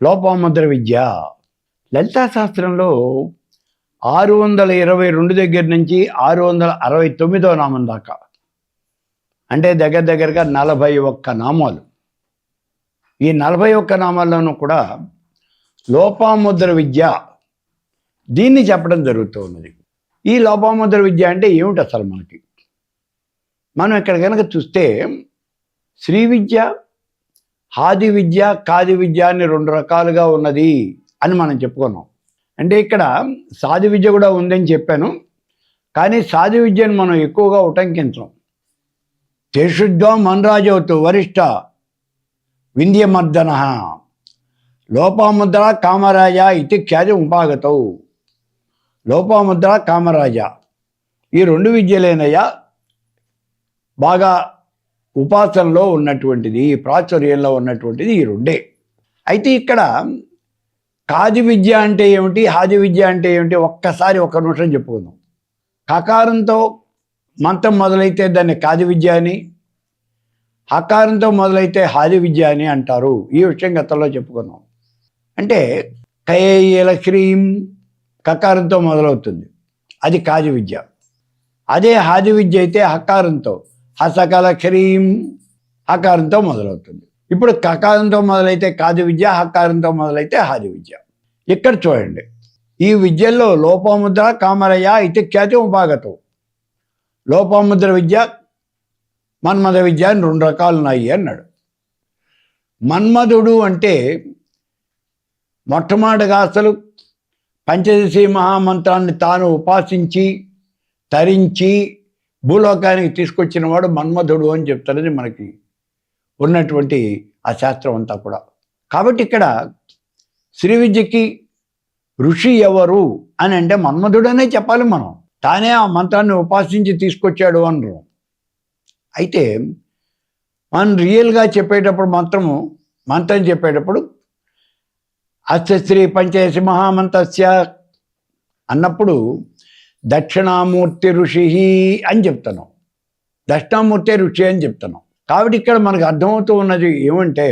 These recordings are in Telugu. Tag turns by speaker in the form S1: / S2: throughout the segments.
S1: లోపాముద్ర విద్య లలితా శాస్త్రంలో 622 దగ్గర నుంచి 669వ నామం దాకా, అంటే దగ్గరగా 41 నామాలు. ఈ 41 నామాల్లోనూ కూడా లోపాముద్ర విద్య దీన్ని చెప్పడం జరుగుతూ ఉన్నది. ఈ లోపాముద్ర విద్య అంటే ఏమిటి అసలు? మనం ఇక్కడ కనుక చూస్తే శ్రీ విద్య, ఆది విద్య, కాది విద్య అని 2 రకాలుగా ఉన్నది అని మనం చెప్పుకున్నాం. అంటే ఇక్కడ సాది విద్య కూడా ఉందని చెప్పాను, కానీ సాది విద్యను మనం ఎక్కువగా ఉటంకించం. తేషుద్వాం మన్రాజవతు వరిష్ట వింధ్యమర్దన లోపాముద్ర కామరాజ ఇది ఖ్యాతి ఉపాగతౌ. లోపాముద్ర కామరాజ ఈ 2 విద్యలేనయ్యా బాగా ఉపాసనలో ఉన్నటువంటిది, ప్రాచుర్యంలో ఉన్నటువంటిది ఈ 2. అయితే ఇక్కడ కాది విద్య అంటే ఏమిటి, ఆది విద్య అంటే ఏమిటి ఒక్కసారి 1 నిమిషం చెప్పుకుందాం. కకారంతో మంత్రం మొదలైతే దాన్ని కాది విద్య అని, హకారంతో మొదలైతే ఆది విద్య అని అంటారు. ఈ విషయం గతంలో చెప్పుకున్నాం. అంటే కయేల హ్రీం కకారంతో మొదలవుతుంది, అది కాది విద్య. అదే ఆది విద్య అయితే హకారంతో హసకల హ్రీం హకారంతో మొదలవుతుంది. ఇప్పుడు కకారంతో మొదలైతే కాది విద్య, హకారంతో మొదలైతే ఆది విద్య. ఇక్కడ చూడండి, ఈ విద్యల్లో లోపాముద్ర కామరయ ఇది ఖ్యాతి ఉపాగతం. లోపాముద్ర విద్య, మన్మథ విద్య అని 2 రకాలు ఉన్నాయి అన్నాడు. మన్మధుడు అంటే మొట్టమొదటిగా అసలు పంచదశి మహామంత్రాన్ని తాను ఉపాసించి తరించి భూలోకానికి తీసుకొచ్చిన వాడు మన్మధుడు అని చెప్తున్నది మనకి ఉన్నటువంటి ఆ శాస్త్రం అంతా కూడా. కాబట్టి ఇక్కడ శ్రీ విద్యకి ఋషి ఎవరు అని అంటే మన్మధుడనే చెప్పాలి మనం. తానే ఆ మంత్రాన్ని ఉపాసించి తీసుకొచ్చాడు అనరు. అయితే మనం రియల్గా చెప్పేటప్పుడు మంత్రం చెప్పేటప్పుడు అస్య శ్రీ పంచదశి మహామంత్రస్య అన్నప్పుడు దక్షిణామూర్తి ఋషి అని చెప్తున్నాం, దక్షిణామూర్తి ఋషి అని చెప్తున్నాం. కాబట్టి ఇక్కడ మనకు అర్థమవుతూ ఉన్నది ఏమంటే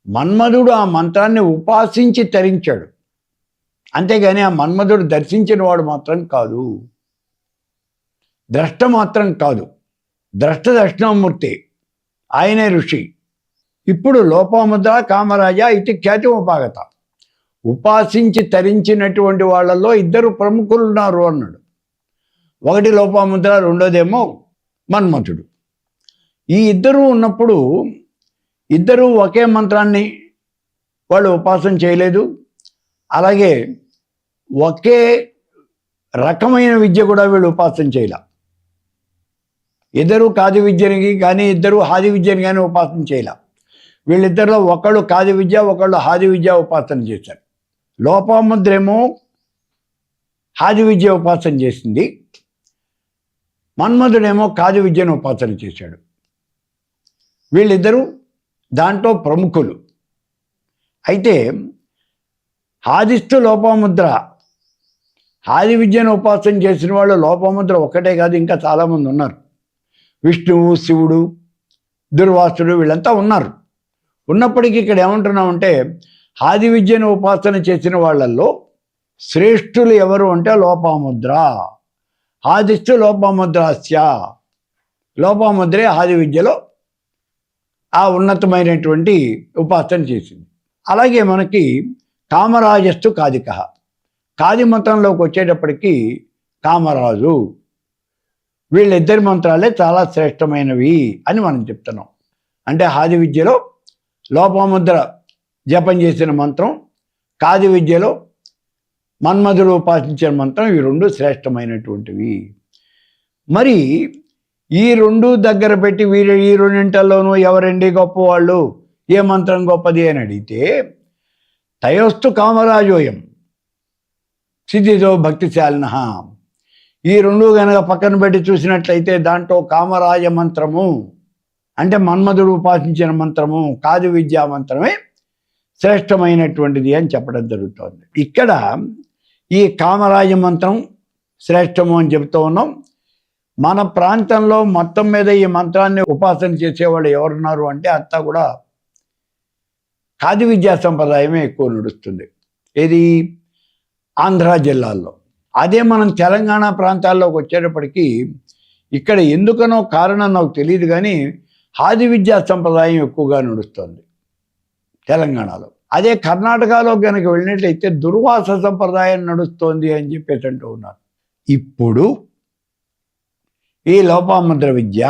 S1: మన్మధుడు ఆ మంత్రాన్ని ఉపాసించి తరించాడు, అంతేగాని ఆ మన్మధుడు దర్శించిన వాడు మాత్రం కాదు, ద్రష్ట మాత్రం కాదు. ద్రష్ట దక్షిణామూర్తి, ఆయనే ఋషి. ఇప్పుడు లోపాముద్ర కామరాజ ఇది ఖ్యాతి ఉపాగత. ఉపాసించి తరించినటువంటి వాళ్ళల్లో 2 ప్రముఖులు ఉన్నారు అన్నాడు. ఒకటి లోపాముద్ర, రెండోదేమో మన్మథుడు. ఈ 2 ఉన్నప్పుడు 2 ఒకే మంత్రాన్ని వాళ్ళు ఉపాసన చేయలేదు, అలాగే ఒకే రకమైన విద్య కూడా వీళ్ళు ఉపాసన చేయలే. 2 కాది విద్యని కానీ 2 ఆది విద్యని కానీ ఉపాసన చేయలే. వీళ్ళిద్దరిలో ఒకళ్ళు కాది విద్య, ఒకళ్ళు ఆది విద్య ఉపాసన చేశారు. లోపాముద్రేమో ఆది విద్య ఉపాసన చేసింది, మన్మధుడేమో కాది విద్యను ఉపాసన చేశాడు. వీళ్ళిద్దరూ దాంట్లో ప్రముఖులు. అయితే ఆదిస్తు లోపాముద్ర ఆది విద్యను ఉపాసన చేసిన వాళ్ళు లోపాముద్ర ఒక్కటే కాదు, ఇంకా చాలామంది ఉన్నారు. విష్ణువు, శివుడు, దుర్వాసుడు వీళ్ళంతా ఉన్నారు. ఉన్నప్పటికీ ఇక్కడ ఏమంటున్నామంటే ఆది విద్యను ఉపాసన చేసిన వాళ్ళల్లో శ్రేష్ఠులు ఎవరు అంటే లోపాముద్ర. ఆదిస్తు లోపాముద్రాస్య, లోపాముద్రే ఆది విద్యలో ఆ ఉన్నతమైనటువంటి ఉపాసన చేసింది. అలాగే మనకి కామరాజస్తు కాదిక, కాది మంత్రంలోకి వచ్చేటప్పటికీ కామరాజు. వీళ్ళిద్దరి మంత్రాలే చాలా శ్రేష్టమైనవి అని మనం చెప్తున్నాం. అంటే ఆది విద్యలో లోపాముద్ర జపం చేసిన మంత్రం, కాది విద్యలో మన్మధుడు ఉపాసించిన మంత్రం, ఈ 2 శ్రేష్టమైనటువంటివి. మరి ఈ 2 దగ్గర పెట్టి వీరు ఈ 2 ఎవరండి గొప్పవాళ్ళు, ఏ మంత్రం గొప్పది అని అడిగితే తయోస్తు కామరాజోయం సిద్ధితో భక్తిశాలిన. ఈ 2 కనుక పక్కన పెట్టి చూసినట్లయితే దాంట్లో కామరాజ మంత్రము అంటే మన్మధుడు ఉపాసించిన మంత్రము, కాది విద్యా మంత్రమే శ్రేష్టమైనటువంటిది అని చెప్పడం జరుగుతుంది. ఇక్కడ ఈ కామరాజ మంత్రం శ్రేష్టము అని చెప్తూ ఉన్నాం. మన ప్రాంతంలో మొత్తం మీద ఈ మంత్రాన్ని ఉపాసన చేసేవాళ్ళు ఎవరున్నారు అంటే అంతా కూడా ఖాదీ విద్యా సంప్రదాయమే ఎక్కువ నడుస్తుంది. ఇది ఆంధ్ర జిల్లాల్లో. అదే మనం తెలంగాణ ప్రాంతాల్లోకి వచ్చేటప్పటికీ ఇక్కడ ఎందుకనో కారణం నాకు తెలియదు కానీ ఖాదీ విద్యా సంప్రదాయం ఎక్కువగా నడుస్తుంది తెలంగాణలో. అదే కర్ణాటకలో కనుక వెళ్ళినట్లయితే దుర్వాస సంప్రదాయం నడుస్తోంది అని చెప్పేసి అంటూ ఉన్నారు. ఇప్పుడు ఈ లోపాముద్ర విద్య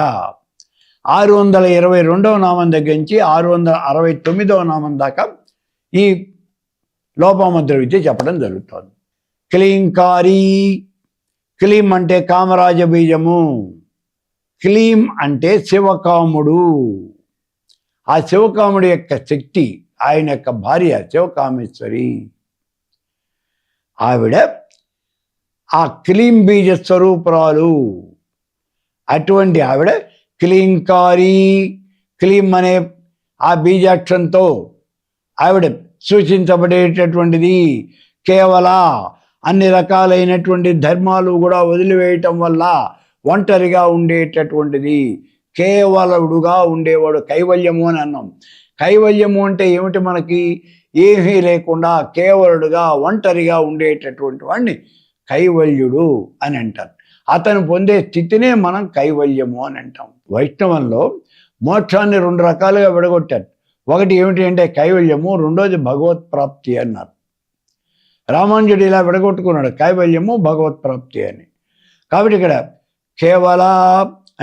S1: 622వ నామం దగ్గర నుంచి 669వ నామం దాకా ఈ లోపాముద్ర విద్య చెప్పడం జరుగుతుంది. క్లీంకారీ, క్లీం అంటే కామరాజ బీజము, క్లీం అంటే శివకాముడు. ఆ శివకాముడి యొక్క శక్తి, ఆయన యొక్క భార్య శివకామేశ్వరి, ఆవిడ ఆ క్లీం బీజ స్వరూపురాలు. అటువంటి ఆవిడ క్లీంకారీ, క్లీం అనే ఆ బీజాక్షరంతో ఆవిడ సూచించబడేటటువంటిది. కేవల అన్ని రకాలైనటువంటి ధర్మాలు కూడా వదిలివేయటం వల్ల ఒంటరిగా ఉండేటటువంటిది, కేవలుడుగా ఉండేవాడు, కైవల్యము అని అన్నాం. కైవల్యము అంటే ఏమిటి? మనకి ఏమీ లేకుండా కేవలుడుగా ఒంటరిగా ఉండేటటువంటి వాడిని కైవల్యుడు అని అంటారు. అతను పొందే స్థితినే మనం కైవల్యము అని అంటాం. వైష్ణవంలో మోక్షాన్ని 2 రకాలుగా విడగొట్టారు. ఒకటి ఏమిటి అంటే కైవల్యము, రెండోది భగవత్ ప్రాప్తి అన్నారు. రామానుజుడు ఇలా విడగొట్టుకున్నాడు, కైవల్యము భగవత్ ప్రాప్తి అని. కాబట్టి ఇక్కడ కేవల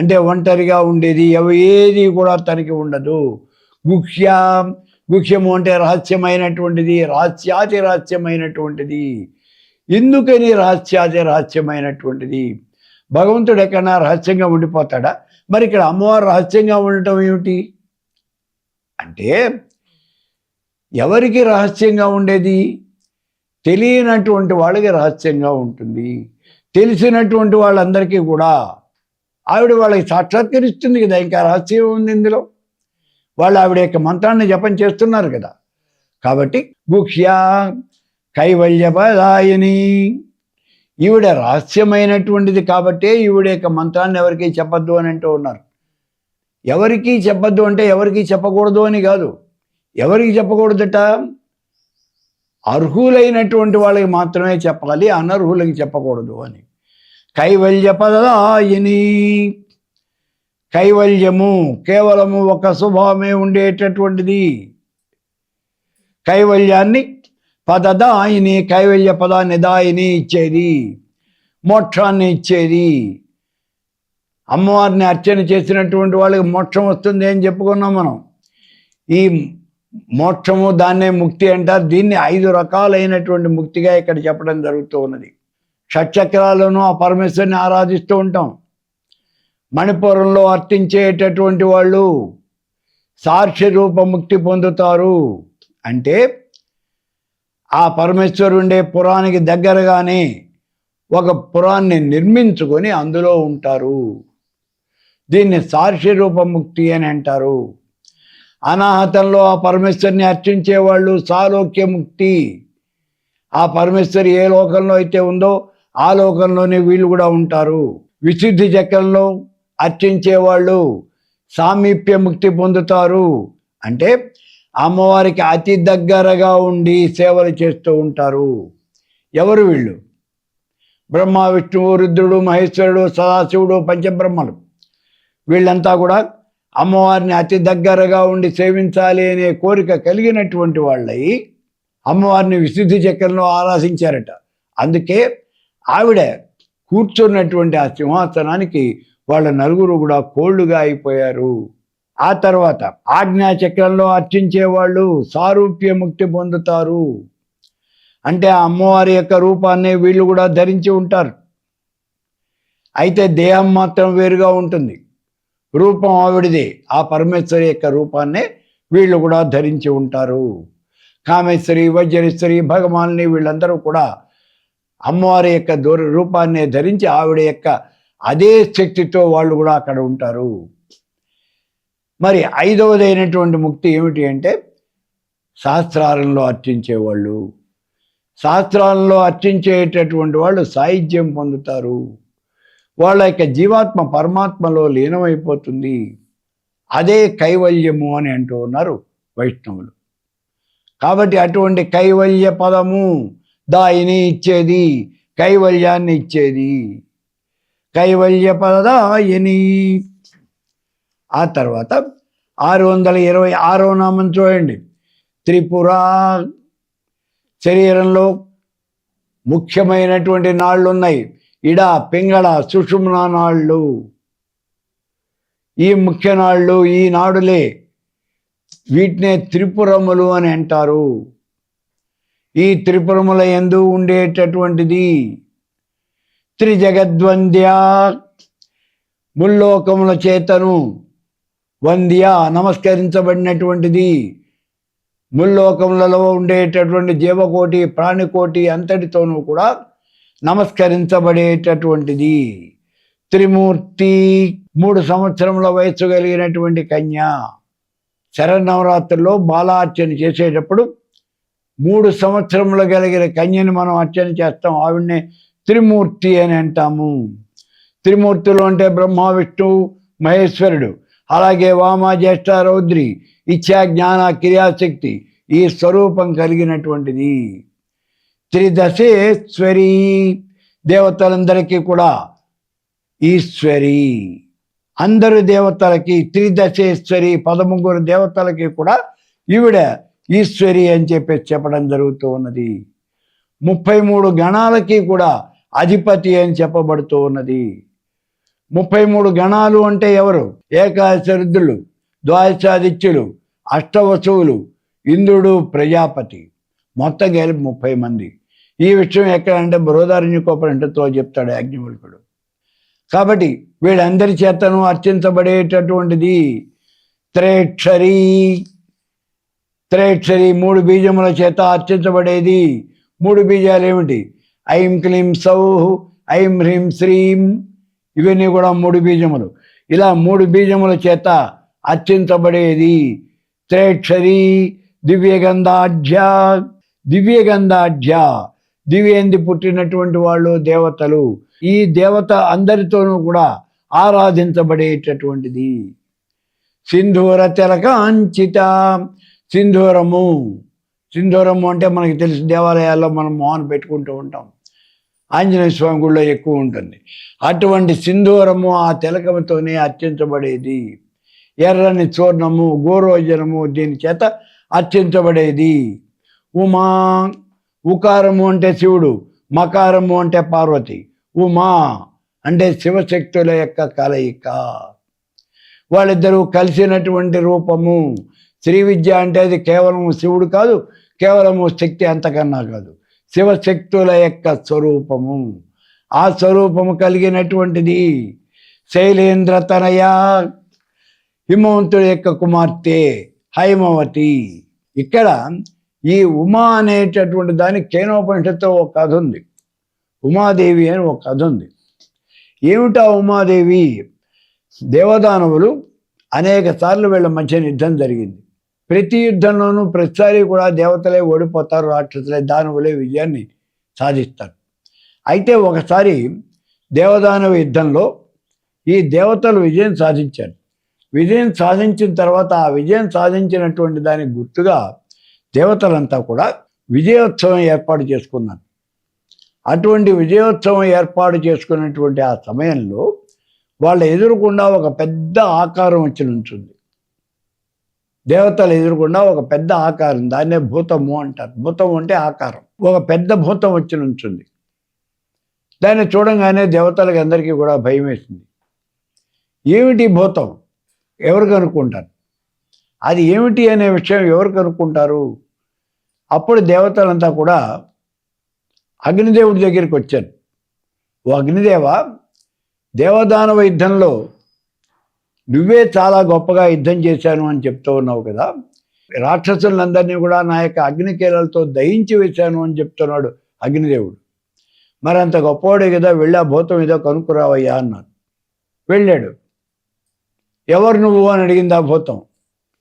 S1: అంటే ఒంటరిగా ఉండేది, ఏది కూడా తనకి ఉండదు. గుహ్య, గుహ్యము అంటే రహస్యమైనటువంటిది, రహస్యాతి రహస్యమైనటువంటిది. ఎందుకని రహస్యాతి రహస్యమైనటువంటిది? భగవంతుడు ఎక్కడన్నా రహస్యంగా ఉండిపోతాడా? మరి ఇక్కడ అమ్మవారు రహస్యంగా ఉండటం ఏమిటి అంటే, ఎవరికి రహస్యంగా ఉండేది? తెలియనటువంటి వాళ్ళకి రహస్యంగా ఉంటుంది. తెలిసినటువంటి వాళ్ళందరికీ కూడా ఆవిడ వాళ్ళకి సాక్షాత్కరిస్తుంది కదా, ఇంకా రహస్యం ఉంది ఇందులో. వాళ్ళు ఆవిడ యొక్క మంత్రాన్ని జపం చేస్తున్నారు కదా. కాబట్టి గుహ్య కైవల్యపదాయని, ఈవిడ రహస్యమైనటువంటిది కాబట్టే ఈవిడ యొక్క మంత్రాన్ని ఎవరికి చెప్పద్దు అని అంటూ ఉన్నారు. ఎవరికి చెప్పద్దు అంటే ఎవరికి చెప్పకూడదు అని కాదు. ఎవరికి చెప్పకూడదట? అర్హులైనటువంటి వాళ్ళకి మాత్రమే చెప్పాలి, అనర్హులకి చెప్పకూడదు అని. కైవల్యపదాయని, కైవల్యము కేవలము ఒక స్వభావమే ఉండేటటువంటిది. కైవల్యాన్ని పదదాయిని, కైవల్య పదాన్ని దాయిని ఇచ్చేది, మోక్షాన్ని ఇచ్చేది. అమ్మవారిని అర్చన చేసినటువంటి వాళ్ళకి మోక్షం వస్తుంది అని చెప్పుకున్నాం మనం. ఈ మోక్షము దాన్నే ముక్తి అంటారు. దీన్ని 5 రకాలైనటువంటి ముక్తిగా ఇక్కడ చెప్పడం జరుగుతూ ఉన్నది. షట్చక్రాలను ఆ పరమేశ్వరుని ఆరాధిస్తూ ఉంటాం. మణిపురంలో అర్చించేటటువంటి వాళ్ళు సాక్షి రూప ముక్తి పొందుతారు. అంటే ఆ పరమేశ్వరుండే పురానికి దగ్గరగానే ఒక పురాన్ని నిర్మించుకొని అందులో ఉంటారు. దీన్ని సాక్షి రూప ముక్తి అని అంటారు. అనాహతంలో ఆ పరమేశ్వరిని అర్చించేవాళ్ళు సాలోక్య ముక్తి. ఆ పరమేశ్వరి ఏ లోకంలో అయితే ఉందో ఆ లోకంలోనే వీళ్ళు కూడా ఉంటారు. విశుద్ధి చక్రంలో అర్చించేవాళ్ళు సామీప్య ముక్తి పొందుతారు. అంటే అమ్మవారికి అతి దగ్గరగా ఉండి సేవలు చేస్తూ ఉంటారు. ఎవరు వీళ్ళు? బ్రహ్మ, విష్ణువు, రుద్రుడు, మహేశ్వరుడు, సదాశివుడు, పంచబ్రహ్మలు. వీళ్ళంతా కూడా అమ్మవారిని అతి దగ్గరగా ఉండి సేవించాలి అనే కోరిక కలిగినటువంటి వాళ్ళై అమ్మవారిని విశుద్ధి చక్రంలో ఆరాధించారట. అందుకే ఆవిడ కూర్చున్నటువంటి ఆ సింహాసనానికి వాళ్ళ నలుగురు కూడా కోళ్ళుగా అయిపోయారు. ఆ తర్వాత ఆజ్ఞాచక్రంలో అర్చించేవాళ్ళు సారూప్య ముక్తి పొందుతారు. అంటే ఆ అమ్మవారి యొక్క రూపాన్ని వీళ్ళు కూడా ధరించి ఉంటారు. అయితే దేహం మాత్రం వేరుగా ఉంటుంది, రూపం ఆవిడిదే. ఆ పరమేశ్వరి యొక్క రూపాన్నే వీళ్ళు కూడా ధరించి ఉంటారు. కామేశ్వరి, వజ్రేశ్వరి, భగవాన్ని వీళ్ళందరూ కూడా అమ్మవారి యొక్క రూపాన్ని ధరించి ఆవిడ యొక్క అదే శక్తితో వాళ్ళు కూడా అక్కడ ఉంటారు. మరి 5వదైనటువంటి ముక్తి ఏమిటి అంటే శాస్త్రాలలో అర్చించేవాళ్ళు. శాస్త్రాలలో అర్చించేటటువంటి వాళ్ళు సాయుధ్యం పొందుతారు. వాళ్ళ యొక్క జీవాత్మ పరమాత్మలో లీనమైపోతుంది. అదే కైవల్యము అని అంటూ ఉన్నారు వైష్ణవులు. కాబట్టి అటువంటి కైవల్య పదము దాయిని ఇచ్చేది, కైవల్యాన్ని ఇచ్చేది. కైవల్య పదాయిని. ఆ తర్వాత 626వ నామం చూడండి. త్రిపుర. శరీరంలో ముఖ్యమైనటువంటి నాళ్ళు ఉన్నాయి. ఇడ, పింగళ, సుషుమ్న నాళ్ళు. ఈ ముఖ్య నాళ్ళు, ఈ నాడులే, వీటినే త్రిపురములు అని అంటారు. ఈ త్రిపురముల యందు ఉండేటటువంటిది త్రిజగద్వంద్య, ముల్లోకముల చేతను వంద్య, నమస్కరించబడినటువంటిది. ముల్లోకములలో ఉండేటటువంటి జీవకోటి, ప్రాణికోటి అంతటితోనూ కూడా నమస్కరించబడేటటువంటిది. త్రిమూర్తి. 3 సంవత్సరముల వయస్సు కలిగినటువంటి కన్య. శరన్నవరాత్రుల్లో బాలార్చన చేసేటప్పుడు 3 సంవత్సరములు కలిగిన కన్యని మనం అర్చన చేస్తాం. ఆవిడనే త్రిమూర్తి అని అంటాము. త్రిమూర్తులు అంటే బ్రహ్మ, విష్ణు, మహేశ్వరుడు, అలాగే వామ, జ్యేష్ఠ, రౌద్రి, ఇచ్ఛా, జ్ఞాన, క్రియాశక్తి ఈ స్వరూపం కలిగినటువంటిది. త్రిదశేశ్వరి. దేవతలందరికీ కూడా ఈశ్వరి. అందరు దేవతలకి త్రిదశేశ్వరి, 13 దేవతలకి కూడా ఈవిడ ఈశ్వరి అని చెప్పడం జరుగుతూ ఉన్నది. 33 గణాలకి కూడా అధిపతి అని చెప్పబడుతూ ఉన్నది. 33 గణాలు అంటే ఎవరు? ఏకాదశ రుద్రులు, ద్వాదశాదిత్యులు, అష్టవసువులు, ఇంద్రుడు, ప్రజాపతి, మొత్తం కలిపి 30 మంది. ఈ విషయం ఎక్కడంటే బృహదారణ్యకోపనిషత్తులో చెప్తాడు యాజ్ఞవల్కుడు. కాబట్టి వీళ్ళందరి చేతను అర్చించబడేటటువంటిది త్రైక్షరి. త్రైక్షరి 3 బీజముల చేత అర్చించబడేది. 3 బీజాలు ఏమిటి? ఐం క్లీం సౌః, ఐం హ్రీం శ్రీం. ఇవన్నీ కూడా 3 బీజములు. ఇలా 3 బీజముల చేత అర్చించబడేది త్రైక్షరి. దివ్యగంధాఢ్య. దివ్యగంధాఢ్య, దివ్యంది పుట్టినటువంటి వాళ్ళు దేవతలు. ఈ దేవత అందరితోనూ కూడా ఆరాధించబడేటటువంటిది. సింధూర తిలకాంచిత. సింధూరము. సింధూరము అంటే మనకి తెలుసు, దేవాలయాల్లో మనం మోహన్ పెట్టుకుంటూ ఉంటాం. ఆంజనేయ స్వామి గుడిలో ఎక్కువ ఉంటుంది. అటువంటి సింధూరము ఆ తిలకముతోనే అర్చించబడేది. ఎర్రని చూర్ణము, గోరోజనము దీని చేత అర్చించబడేది. ఉమా. ఉకారము అంటే శివుడు, మకారము అంటే పార్వతి. ఉమా అంటే శివశక్తుల యొక్క కలయిక. వాళ్ళిద్దరూ కలిసినటువంటి రూపము. శ్రీ విద్య అంటే అది కేవలం శివుడు కాదు, కేవలము శక్తి అంతకన్నా కాదు, శివశక్తుల యొక్క స్వరూపము. ఆ స్వరూపము కలిగినటువంటిది శైలేంద్ర తనయ, హిమవంతుడి యొక్క కుమార్తె హైమవతి. ఇక్కడ ఈ ఉమా అనేటటువంటి దానికి కేనోపనిషత్తులో ఒక కథ ఉంది. ఉమాదేవి అని ఒక కథ ఉంది. ఏమిటా ఉమాదేవి? దేవదానవులు అనేక సార్లు వీళ్ళ మధ్య యుద్ధం జరిగింది. ప్రతి యుద్ధంలోనూ ప్రతిసారి కూడా దేవతలే ఓడిపోతారు, రాక్షసులే, దానవులే విజయాన్ని సాధిస్తారు. అయితే ఒకసారి దేవదానవ యుద్ధంలో ఈ దేవతలు విజయం సాధించారు. విజయం సాధించిన తర్వాత ఆ విజయం సాధించినటువంటి దానికి గుర్తుగా దేవతలంతా కూడా విజయోత్సవం ఏర్పాటు చేసుకున్నారు. అటువంటి విజయోత్సవం ఏర్పాటు చేసుకున్నటువంటి ఆ సమయంలో వాళ్ళ ఎదురుకుండా ఒక పెద్ద ఆకారం వచ్చి నుంచుంది. దేవతలు ఎదురుకుండా ఒక పెద్ద ఆకారం, దాన్నే భూతము అంటారు. భూతము అంటే ఆకారం. ఒక పెద్ద భూతం వచ్చి నుంచుంది. దాన్ని చూడంగానే దేవతలకి అందరికీ కూడా భయం వేసింది. ఏమిటి భూతం? ఎవరు కనుక్కుంటారు? అది ఏమిటి అనే విషయం ఎవరు కనుక్కుంటారు? అప్పుడు దేవతలంతా కూడా అగ్నిదేవుడి దగ్గరికి వచ్చారు. ఓ అగ్నిదేవ, దేవదానవ యుద్ధంలో నువ్వే చాలా గొప్పగా యుద్ధం చేశాను అని చెప్తూ ఉన్నావు కదా, రాక్షసులందరినీ కూడా నా యొక్క అగ్నికేలలతో దహించి వేశాను అని చెప్తున్నాడు అగ్నిదేవుడు. మరి అంత గొప్పవాడే కదా, వెళ్ళి ఆ భూతం ఏదో కనుక్కురావయ్యా అన్నాడు. వెళ్ళాడు. ఎవరు నువ్వు అని అడిగింది ఆ భూతం.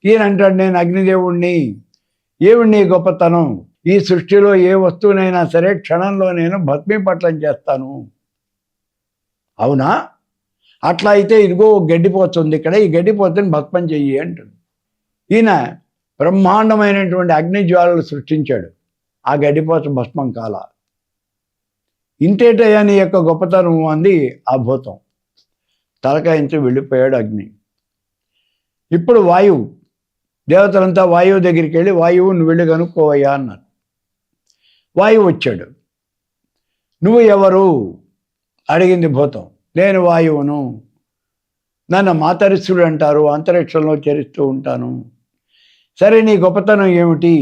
S1: ఈయన అంటాడు, నేను అగ్నిదేవుణ్ణి. ఏమిటి నీ గొప్పతనం? ఈ సృష్టిలో ఏ వస్తువునైనా సరే క్షణంలో నేను భస్మీపట్లం చేస్తాను. అవునా? అట్లా అయితే ఇదిగో గడ్డిపోతుంది ఇక్కడ, ఈ గడ్డిపోతుని భస్మం చెయ్యి అంటుంది. ఈయన బ్రహ్మాండమైనటువంటి అగ్నిజ్వాలలు సృష్టించాడు. ఆ గడ్డిపోచ భస్మం కాల. ఇంతేటయ్యా నీ యొక్క గొప్పతనం అంది ఆ భూతం. తలకాయించి వెళ్ళిపోయాడు అగ్ని. ఇప్పుడు వాయువు, దేవతలంతా వాయువు దగ్గరికి వెళ్ళి, వాయువు నువ్వు వెళ్ళి కనుక్కోవయ్యా అన్నారు. వాయువు వచ్చాడు. నువ్వు ఎవరు అడిగింది భూతం. నేను వాయువును, నన్ను మాతరిస్తుడు అంటారు, అంతరిక్షంలో చరిస్తూ ఉంటాను. సరే, నీ గొప్పతనం ఏమిటి?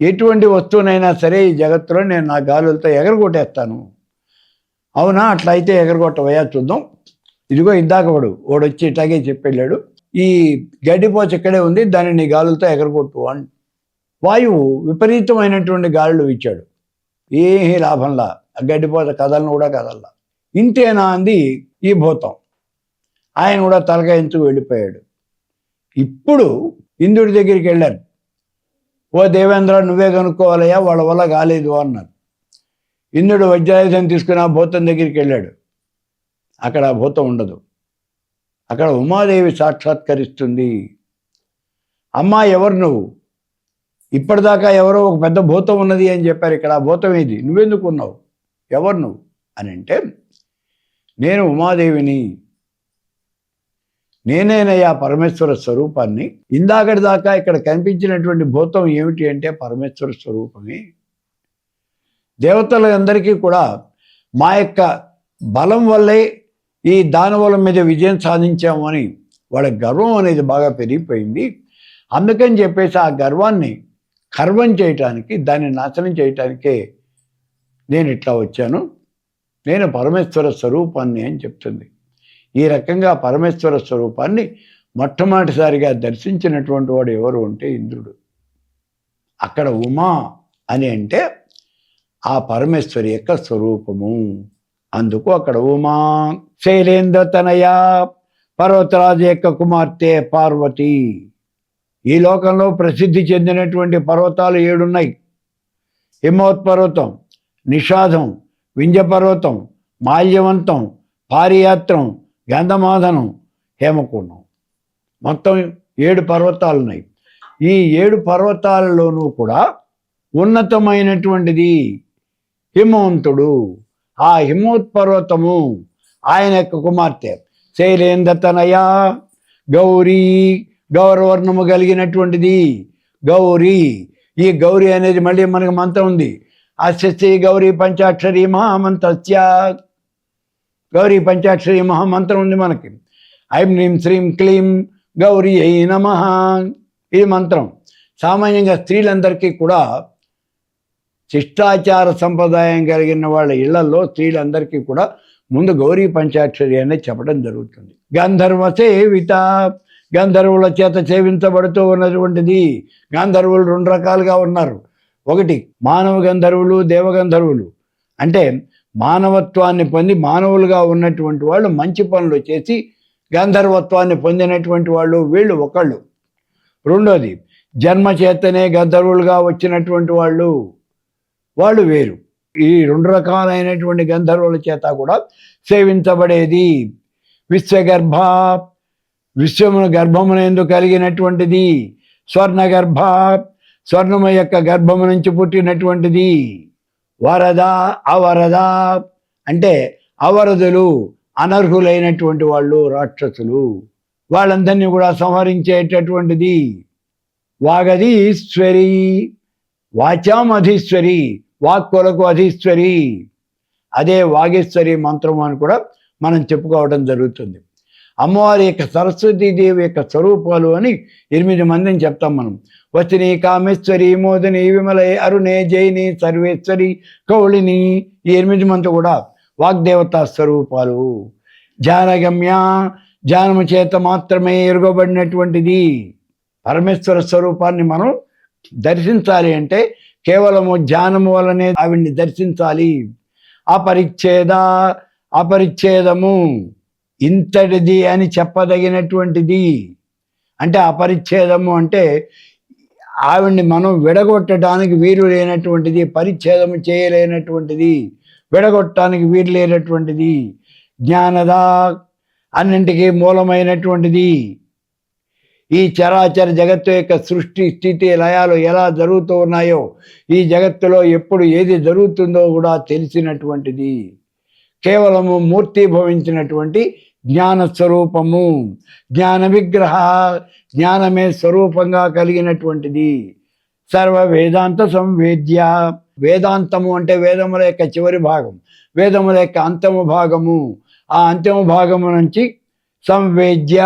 S1: ఎటువంటి వస్తువునైనా సరే ఈ జగత్తులో నేను నా గాలులతో ఎగరగొట్టేస్తాను. అవునా? అట్లయితే ఎగరగొట్టవయ్యా చూద్దాం. ఇదిగో ఇందాక వాడు వచ్చి ఇట్లాగే చెప్పెళ్ళాడు, ఈ గడ్డిపోచ ఇక్కడే ఉంది, దాన్ని నీ గాలులతో ఎగరగొట్టు అని. వాయువు విపరీతమైనటువంటి గాలులు ఇచ్చాడు. ఏమీ లాభంలా, ఆ గడ్డిపోచ కదలను కూడా కదల్లా. ఇంతేనా అంది ఈ భూతం. ఆయన కూడా తలకాయించుకు వెళ్ళిపోయాడు. ఇప్పుడు ఇంద్రుడి దగ్గరికి వెళ్ళారు. ఓ దేవేంద్ర, నువ్వే కనుక్కోవాలయ్యా, వాళ్ళ వల్ల కాలేదు అన్నారు. ఇంద్రుడు వజ్రాయుధం తీసుకుని ఆ భూతం దగ్గరికి వెళ్ళాడు. అక్కడ ఆ భూతం ఉండదు. అక్కడ ఉమాదేవి సాక్షాత్కరిస్తుంది. అమ్మా, ఎవరు నువ్వు? ఇప్పటిదాకా ఎవరో ఒక పెద్ద భూతం ఉన్నది అని చెప్పారు. ఇక్కడ ఆ భూతం ఏది? నువ్వెందుకు ఉన్నావు? ఎవరు నువ్వు అని అంటే, నేను ఉమాదేవిని, నేనేనయ్యా పరమేశ్వర స్వరూపాన్ని. ఇందాకటి దాకా ఇక్కడ కనిపించినటువంటి భూతం ఏమిటి అంటే పరమేశ్వర స్వరూపమే. దేవతలందరికీ కూడా మా యొక్క బలం వల్లే ఈ దానవుల మీద విజయం సాధించాము అని వాళ్ళ గర్వం అనేది బాగా పెరిగిపోయింది. అందుకని చెప్పేసి ఆ గర్వాన్ని కర్వం చేయటానికి, దాన్ని నాశనం చేయటానికే నేను ఇట్లా వచ్చాను. నేను పరమేశ్వర స్వరూపాన్ని అని చెప్తుంది. ఈ రకంగా పరమేశ్వర స్వరూపాన్ని మొట్టమొదటిసారిగా దర్శించినటువంటి వాడు ఎవరు అంటే ఇంద్రుడు. అక్కడ ఉమా అని అంటే ఆ పరమేశ్వరి యొక్క స్వరూపము. అందుకు అక్కడ ఉమా శైలేంద్ర తనయ పర్వతరాజు యొక్క కుమార్తె పార్వతి. ఈ లోకంలో ప్రసిద్ధి చెందినటువంటి పర్వతాలు 7 ఉన్నాయి. హిమవత్పర్వతం, నిషాదం, వింధ్యపర్వతం, మాల్యవంతం, పారియాత్రం, గంధమాదనం, హేమకుండం. మొత్తం 7 పర్వతాలు ఉన్నాయి. ఈ 7 పర్వతాలలోనూ కూడా ఉన్నతమైనటువంటిది హిమవంతుడు. ఆ హిమోత్పర్వతము ఆయన యొక్క కుమార్తె శైలేంద్రతనయ గౌరీ, గౌరవర్ణము కలిగినటువంటిది గౌరీ. ఈ గౌరీ అనేది మళ్ళీ మనకు మంత్రం ఉంది. అస్య గౌరీ పంచాక్షరీ మహామంత్రస్య. గౌరీ పంచాక్షరి మహామంత్రం ఉంది మనకి. ఐం హ్రీం శ్రీం క్లీం గౌరీ అయి నమః. ఇది మంత్రం. సామాన్యంగా స్త్రీలందరికీ కూడా శిష్టాచార సంప్రదాయం కలిగిన వాళ్ళ ఇళ్లలో స్త్రీలందరికీ కూడా ముందు గౌరీ పంచాక్షరి అనేది చెప్పడం జరుగుతుంది. గంధర్వ సేవిత, గంధర్వుల చేత సేవించబడుతూ ఉన్నటువంటిది. గంధర్వులు 2 రకాలుగా ఉన్నారు. ఒకటి మానవ గంధర్వులు, దేవగంధర్వులు. అంటే మానవత్వాన్ని పొంది మానవులుగా ఉన్నటువంటి వాళ్ళు, మంచి పనులు చేసి గంధర్వత్వాన్ని పొందినటువంటి వాళ్ళు వీళ్ళు ఒకళ్ళు. రెండోది జన్మ చేతనే గంధర్వులుగా వచ్చినటువంటి వాళ్ళు వేరు. ఈ 2 రకాలైనటువంటి గంధర్వుల చేత కూడా సేవించబడేది. విశ్వగర్భ, విశ్వమును గర్భమునందు కలిగినటువంటిది. స్వర్ణగర్భ, స్వర్ణము యొక్క గర్భము నుంచి పుట్టినటువంటిది. వరద, అవరద అంటే అవరదులు, అనర్హులైనటువంటి వాళ్ళు, రాక్షసులు. వాళ్ళందరినీ కూడా సంహరించేటటువంటిది. వాగధీశ్వరి, వాచాం అధీశ్వరి, వాక్కులకు అధీశ్వరి. అదే వాగేశ్వరి మంత్రం అని కూడా మనం చెప్పుకోవడం జరుగుతుంది. అమ్మవారి యొక్క సరస్వతీదేవి యొక్క స్వరూపాలు అని 8 మందిని చెప్తాం మనం. వచిని, కామేశ్వరి, మోదిని, విమలే, అరుణే, జైని, సర్వేశ్వరి, కౌళిని. ఈ 8 మంది కూడా వాగ్దేవతా స్వరూపాలు. ధ్యానగమ్య, ధ్యానము చేత మాత్రమే ఎరుగబడినటువంటిది. పరమేశ్వర స్వరూపాన్ని మనం దర్శించాలి అంటే కేవలము ధ్యానము వలనే ఆవిడ్ని దర్శించాలి. అపరిచ్ఛేద, అపరిచ్ఛేదము ఇంతటిది అని చెప్పదగినటువంటిది. అంటే అపరిచ్ఛేదము అంటే ఆవిడ్ని మనం విడగొట్టడానికి వీలు లేనటువంటిది, పరిచ్ఛేదము చేయలేనటువంటిది, విడగొట్టడానికి వీలు లేనటువంటిది. జ్ఞానద, అన్నింటికీ మూలమైనటువంటిది. ఈ చరాచర జగత్తు యొక్క సృష్టి స్థితి లయాలు ఎలా జరుగుతూ ఉన్నాయో, ఈ జగత్తులో ఎప్పుడు ఏది జరుగుతుందో కూడా తెలిసినటువంటిది. కేవలము మూర్తిభవించినటువంటి జ్ఞాన స్వరూపము, జ్ఞాన విగ్రహ, జ్ఞానమే స్వరూపంగా కలిగినటువంటిది. సర్వ వేదాంత సంవేద్య, వేదాంతము అంటే వేదముల యొక్క చివరి భాగం, వేదముల యొక్క అంతము భాగము. ఆ అంతిమ భాగము నుంచి సంవేద్య,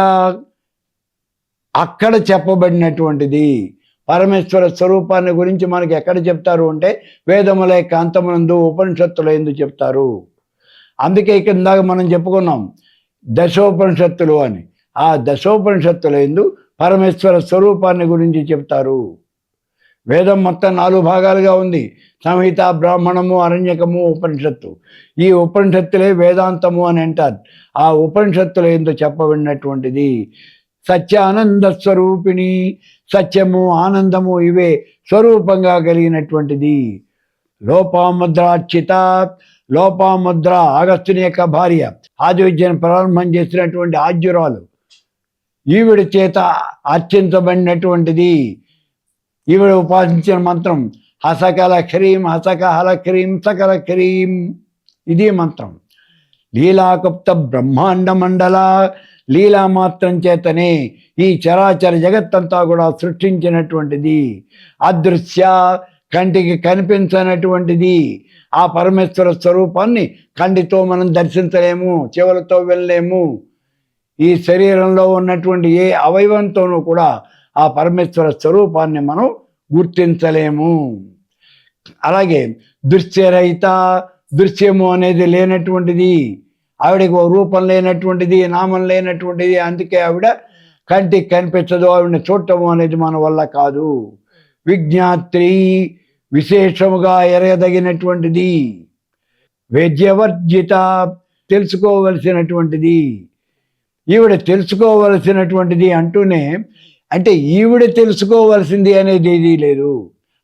S1: అక్కడ చెప్పబడినటువంటిది. పరమేశ్వర స్వరూపాన్ని గురించి మనకి ఎక్కడ చెప్తారు అంటే వేదముల యొక్క అంతమునందు, ఉపనిషత్తుల యందు చెప్తారు. అందుకే ఇందాక మనం చెప్పుకున్నాం దశోపనిషత్తులు అని. ఆ దశోపనిషత్తుల యందు పరమేశ్వర స్వరూపాన్ని గురించి చెప్తారు. వేదం మొత్తం 4 భాగాలుగా ఉంది: సంహిత, బ్రాహ్మణము, అరణ్యకము, ఉపనిషత్తు. ఈ ఉపనిషత్తులే వేదాంతము అని అంటారు. ఆ ఉపనిషత్తుల యందు చెప్పబడినటువంటిది సత్యానంద స్వరూపిణి, సత్యము ఆనందము ఇవే స్వరూపంగా కలిగినటువంటిది. లోపాముద్రార్చిత, లోపాముద్ర అగస్త్యుని యొక్క భార్య, ఆది విద్యను ప్రారంభం చేసినటువంటి ఆద్యురాలు, ఈవిడ చేత అర్చించబడినటువంటిది. ఈవిడ ఉపాసించిన మంత్రం హసకల హ్రీం, హసక హల హ్రీం సకల హ్రీం, ఇది మంత్రం. లీలాకుప్త బ్రహ్మాండ మండల, లీలా మాత్రం చేతనే ఈ చరాచర జగత్తంతా కూడా సృష్టించినటువంటిది. అదృశ్య, కంటికి కనిపించనటువంటిది. ఆ పరమేశ్వర స్వరూపాన్ని కంటితో మనం దర్శించలేము, చెవులతో వెళ్ళలేము. ఈ శరీరంలో ఉన్నటువంటి ఏ అవయవంతోనూ కూడా ఆ పరమేశ్వర స్వరూపాన్ని మనం గుర్తించలేము. అలాగే దృశ్యరహిత, దృశ్యము అనేది లేనటువంటిది. ఆవిడకి ఓ రూపం లేనటువంటిది, నామం లేనటువంటిది. అందుకే ఆవిడ కంటికి కనిపించదు. ఆవిడని చూడటము అనేది మన వల్ల కాదు. విజ్ఞాత్రి, విశేషముగా ఎరగదగినటువంటిది. వేద్యవర్జిత, తెలుసుకోవలసినటువంటిది. ఈవిడ తెలుసుకోవలసినటువంటిది అంటూనే, అంటే ఈవిడ తెలుసుకోవలసింది అనేది ఏదీ లేదు.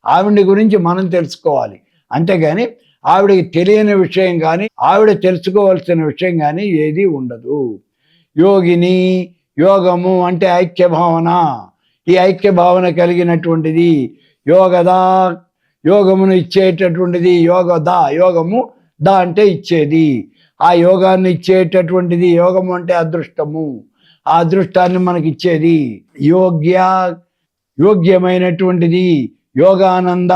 S1: ఆవిడ గురించి మనం తెలుసుకోవాలి. అంతేగాని ఆవిడకి తెలియని విషయం కానీ, ఆవిడ తెలుసుకోవాల్సిన విషయం కానీ ఏది ఉండదు. యోగిని, యోగము అంటే ఐక్య భావన. ఈ ఐక్య భావన కలిగినటువంటిది. యోగదా, యోగమును ఇచ్చేటటువంటిది. యోగదా, యోగము దా అంటే ఇచ్చేది. ఆ యోగాన్ని ఇచ్చేటటువంటిది. యోగము అంటే అదృష్టము, ఆ అదృష్టాన్ని మనకి ఇచ్చేది. యోగ్య, యోగ్యమైనటువంటిది. యోగానంద,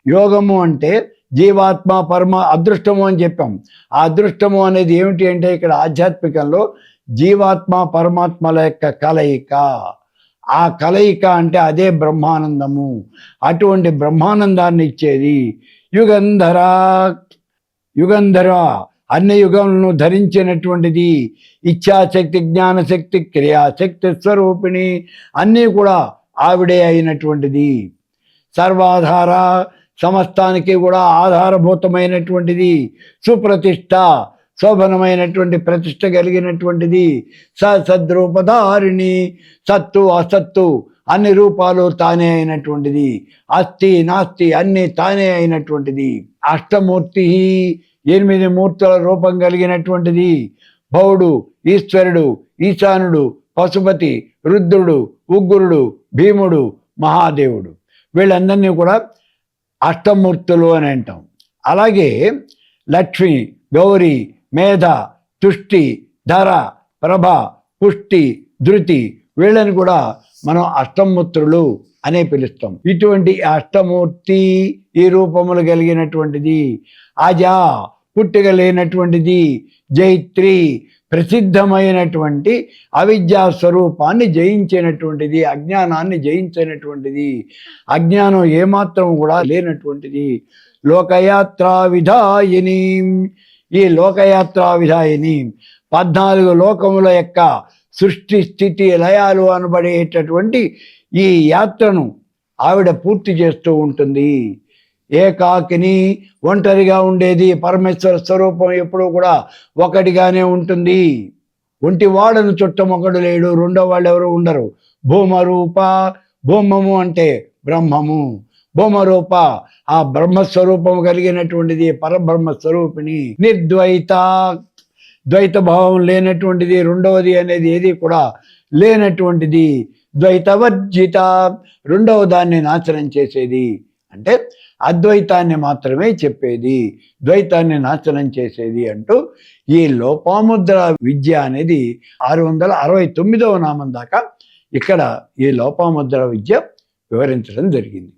S1: యోగము అంటే జీవాత్మ పరమ అదృష్టము అని చెప్పాం. ఆ అదృష్టము అనేది ఏమిటి అంటే ఇక్కడ ఆధ్యాత్మికంలో జీవాత్మ పరమాత్మల యొక్క కలయిక. ఆ కలయిక అంటే అదే బ్రహ్మానందము. అటువంటి బ్రహ్మానందాన్ని ఇచ్చేది. యుగంధర, యుగంధర అన్ని యుగములను ధరించినటువంటిది. ఇచ్ఛాశక్తి, జ్ఞానశక్తి, క్రియాశక్తి స్వరూపిణి అన్నీ కూడా ఆవిడే అయినటువంటిది. సర్వాధార, సమస్తానికి కూడా ఆధారభూతమైనటువంటిది. సుప్రతిష్ట, శోభనమైనటువంటి ప్రతిష్ట కలిగినటువంటిది. సద్రూపధారిణి, సత్తు అసత్తు అన్ని రూపాలు తానే అయినటువంటిది. అస్థి నాస్తి అన్ని తానే అయినటువంటిది. అష్టమూర్తి, 8 మూర్తుల రూపం కలిగినటువంటిది. భవుడు, ఈశ్వరుడు, ఈశానుడు, పశుపతి, రుద్రుడు, ఉగ్రుడు, భీముడు, మహాదేవుడు, వీళ్ళందరినీ కూడా అష్టమూర్తులు అని అంటాం. అలాగే లక్ష్మి, గౌరీ, మేధ, తుష్టి, ధర, ప్రభ, పుష్టి, ధృతి వీళ్ళని కూడా మనం అష్టమూర్తులు అనే పిలుస్తాం. ఇటువంటి అష్టమూర్తి ఈ రూపములు కలిగినటువంటిది. అజా, పుట్టుక లేనటువంటిది. జైత్రి, ప్రసిద్ధమైనటువంటి అవిద్యా స్వరూపాన్ని జయించినటువంటిది, అజ్ఞానాన్ని జయించినటువంటిది, అజ్ఞానం ఏమాత్రం కూడా లేనటువంటిది. లోకయాత్రా విధాయిని, ఈ లోకయాత్రా విధాయిని 14 లోకముల యొక్క సృష్టి స్థితి లయాలు అనబడేటటువంటి ఈ యాత్రను ఆవిడ పూర్తి చేస్తూ ఉంటుంది. ఏకాకిని, ఒంటరిగా ఉండేది. పరమేశ్వర స్వరూపం ఎప్పుడూ కూడా ఒకటిగానే ఉంటుంది. ఒంటి వాడను చుట్టం ఒకడు లేడు, రెండో వాళ్ళు ఎవరు ఉండరు. భూమరూప, భూమము అంటే బ్రహ్మము. భూమరూప ఆ బ్రహ్మస్వరూపము కలిగినటువంటిది, పరబ్రహ్మస్వరూపిణి. నిర్ద్వైత, ద్వైత భావం లేనటువంటిది, రెండవది అనేది ఏది కూడా లేనటువంటిది. ద్వైతవర్జిత, రెండవ దాన్ని నాశనం చేసేది. అంటే అద్వైతాన్ని మాత్రమే చెప్పేది, ద్వైతాన్ని నాశనం చేసేది అంటూ ఈ లోపాముద్ర విద్య అనేది 669వ నామం దాకా ఇక్కడ ఈ లోపాముద్ర విద్య వివరించడం జరిగింది.